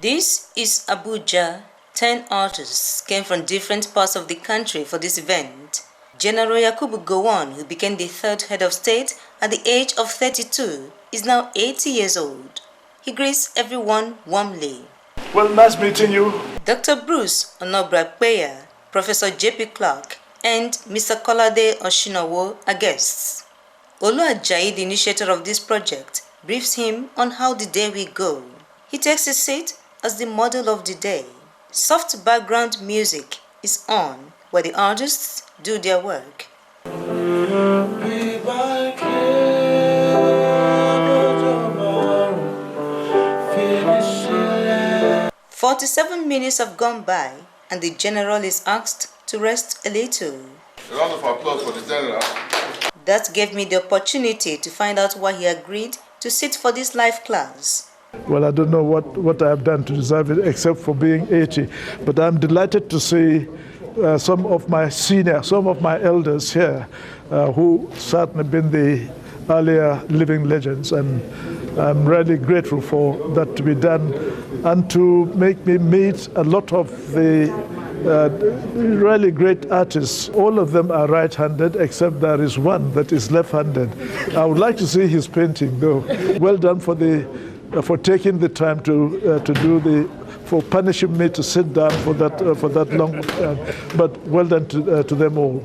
This is Abuja. 10 artists came from different parts of the country for this event. General Yakubu Gowon, who became the third head of state at the age of 32, is now 80 years old. He greets everyone warmly. Well, nice meeting you. Dr. Bruce Onobrakpeya, Professor J.P. Clark, and Mr. Kolade Oshinowo are guests. Olu Ajayi, the initiator of this project, briefs him on how the day will go. He takes his seat as the model of the day. Soft background music is on where the artists do their work. 47 minutes have gone by and the general is asked to rest a little. A round of applause for the general. That gave me the opportunity to find out why he agreed to sit for this live class. Well, I don't know what I have done to deserve it except for being 80, but I'm delighted to see some of my elders here who certainly been the earlier living legends, and I'm really grateful for that to be done and to make me meet a lot of the really great artists. All of them are right-handed except there is one that is left-handed. I would like to see his painting though. Well done for taking the time for punishing me to sit down for that long, but well done to them all.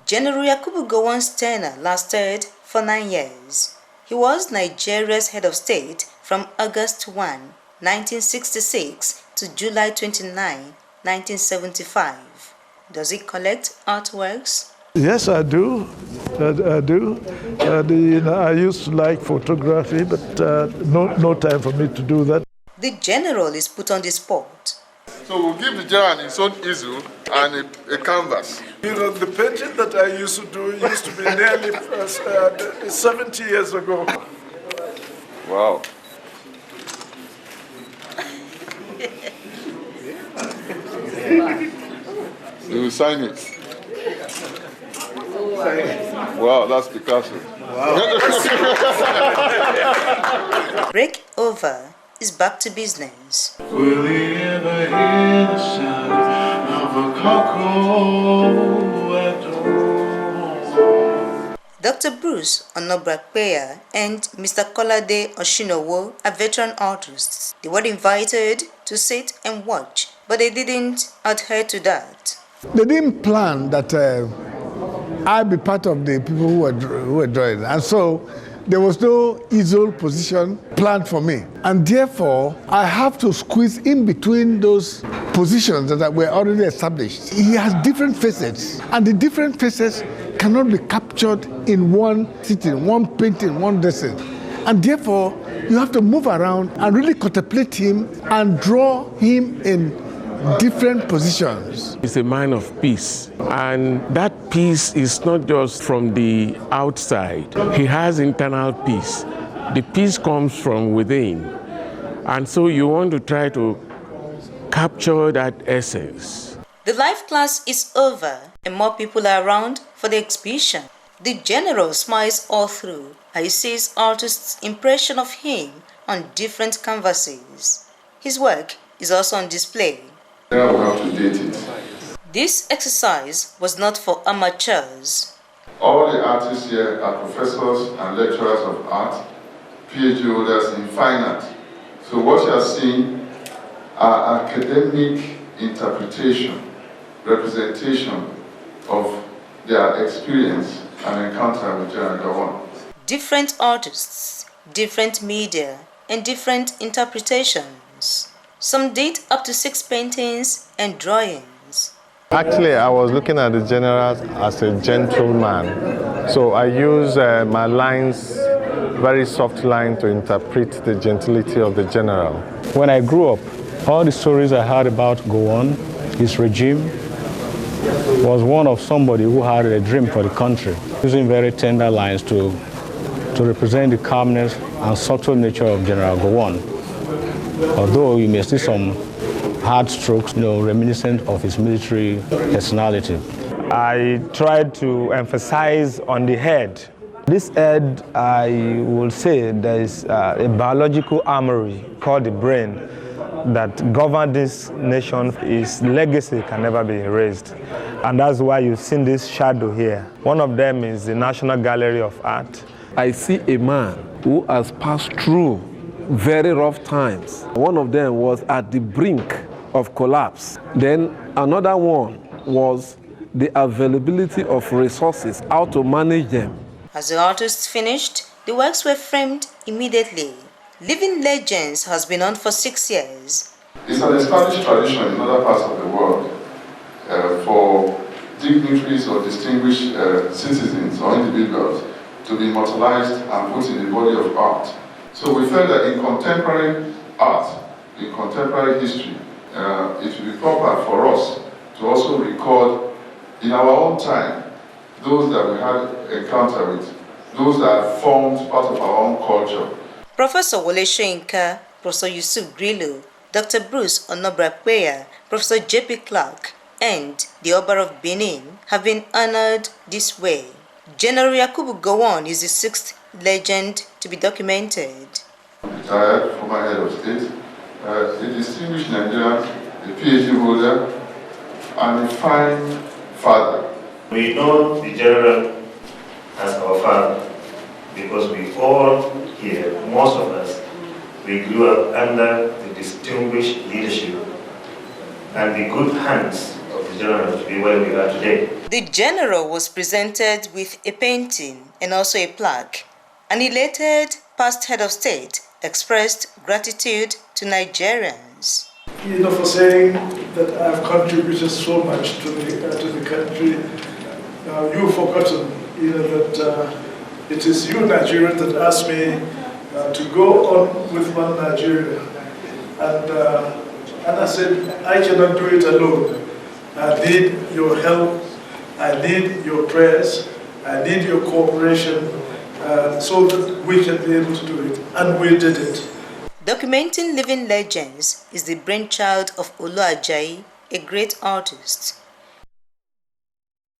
General Yakubu Gowon's tenure lasted for 9 years. He was Nigeria's head of state from August 1, 1966 to July 29, 1975. Does he collect artworks? Yes, I do. I do. I used to like photography, but no time for me to do that. The general is put on the spot. So we'll give the general his own easel and a canvas. You know, the painting that I used to do used to be nearly 70 years ago. Wow. You will sign it. Wow, that's Picasso. Wow. Break over is back to business. Will he ever hear the sound of a cuckoo at dawn? Dr. Bruce Onobrakpeya and Mr. Kolade Oshinowo are veteran artists. They were invited to sit and watch, but they didn't adhere to that. They didn't plan that I'd be part of the people who were drawing, and so there was no easel position planned for me. And therefore, I have to squeeze in between those positions that were already established. He has different faces, and the different faces cannot be captured in one sitting, one painting, one dressing. And therefore, you have to move around and really contemplate him and draw him in different positions. He's a man of peace, and that peace is not just from the outside. He has internal peace. The peace comes from within, and so you want to try to capture that essence. The live class is over and more people are around for the exhibition. The general smiles all through as he sees artists' impression of him on different canvases. His work is also on display. Now we have to date it. This exercise was not for amateurs. All the artists here are professors and lecturers of art, PhD holders in fine art. So what you are seeing are academic interpretation, representation of their experience and encounter with General Gowon. Different artists, different media, and different interpretations. Some did up to 6 paintings and drawings. Actually, I was looking at the general as a gentleman. So I use my lines, very soft line, to interpret the gentility of the general. When I grew up, all the stories I heard about Gowon, his regime, was one of somebody who had a dream for the country, using very tender lines to represent the calmness and subtle nature of General Gowon. Although you may see some hard strokes, reminiscent of his military personality. I tried to emphasize on the head. This head, I will say, there is a biological armory called the brain, that govern this nation, his legacy can never be erased. And that's why you've seen this shadow here. One of them is the National Gallery of Art. I see a man who has passed through very rough times. One of them was at the brink of collapse. Then another one was the availability of resources, how to manage them. As the artists finished, the works were framed immediately. Living Legends has been on for 6 years. It's an established tradition in other parts of the world for dignitaries or distinguished citizens or individuals to be immortalized and put in the body of art. So we felt that in contemporary art, in contemporary history, it would be proper for us to also record in our own time those that we had encounter with, those that formed part of our own culture. Professor Wole Soyinka, Professor Yusuf Grillo, Dr. Bruce Onobrakweya, Professor J.P. Clark, and the Oba of Benin have been honored this way. General Yakubu Gowon is the 6th legend to be documented. Retired former head of state, a distinguished Nigerian, a PhD holder, and a fine father. We know the general as our father because we all here, most of us, we grew up under the distinguished leadership and the good hands of the general to be where we are today. The general was presented with a painting and also a plaque. An elated past head of state expressed gratitude to Nigerians. For saying that I've contributed so much to the country. You've forgotten, that it is you, Nigerians, that asked me to go on with One Nigeria. And I said, I cannot do it alone. I need your help, I need your prayers, I need your cooperation so that we can be able to do it. And we did it. Documenting living legends is the brainchild of Olu Ajayi, a great artist.